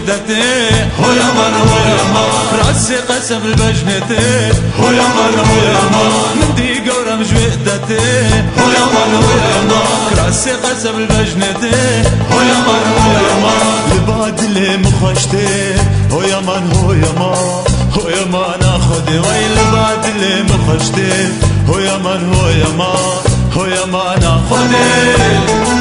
جويدتي هو يا من هو يا من راسي قسم البجنتي هو يا من هو يا من مندي قورم جويدتي هو يا من هو يا من راسي قسم البجنتي هو يا من هو يا من لبعد اللي مخشتي هو يا من هو يا من هو يا من اخذي ويل بعد اللي مخشتي هو يا من هو يا من هو يا من اخذي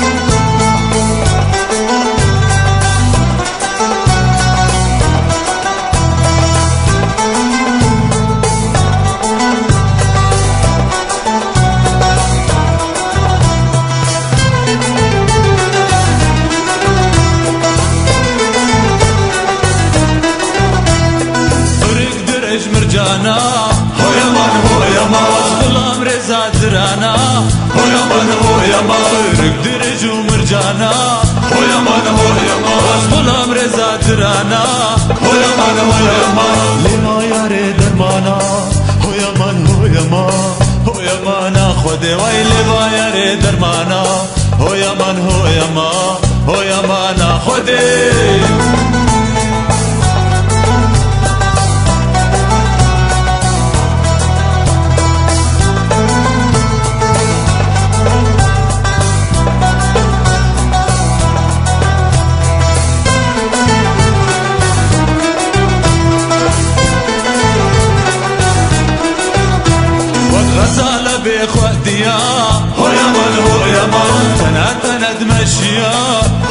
مرجانا هو يا من هو يا من غلام رزا درانا هو يا من هو يا من رق درج ومرجانا هو يا من هو يا من غلام رزا درانا هو يا من هو يا من لما يا درمانا هو يا من هو يا من هو يا من اخذ ويل ما يا درمانا هو يا من هو يا من هو يا من اخذ غزالة بإخواتيا هو يا من هو يا من تنا تمشيا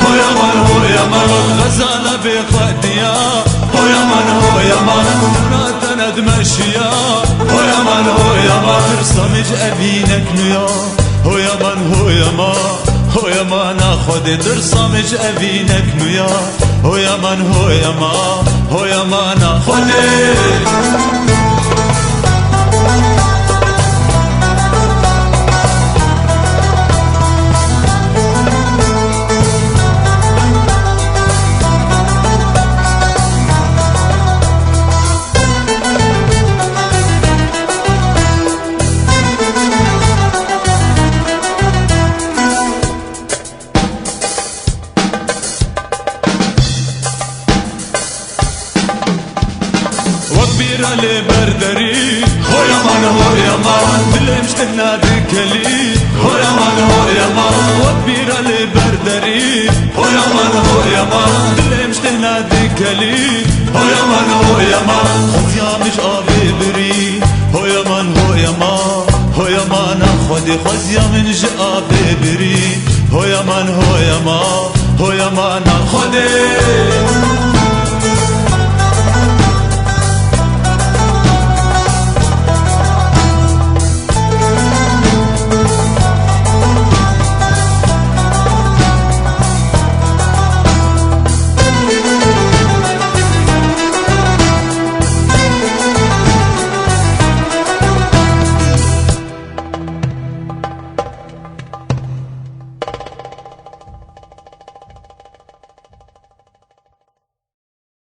هو يا من هو يا من غزالة بإخواتيا هو يا من هو يا من تنا تمشيا هو يا من هو يا من رسمج أبينك نيا هو يا من هو يا من هو يا من اخذ ترسمج أبينك نيا هو يا من هو يا من هو يا من اخذ وكبيرة لبردري هو يا من هو يا من دل مشتهنا ذكلي هو يا من هو يا من وكبيرة لبردري هو يا من هو يا من دل مشتهنا ذكلي هو يا من هو يا من خزيا مش آبي بري هو يا من هو يا من هو يا من اخذي خزيا من جآبي بري هو يا من هو يا من هو يا من اخذي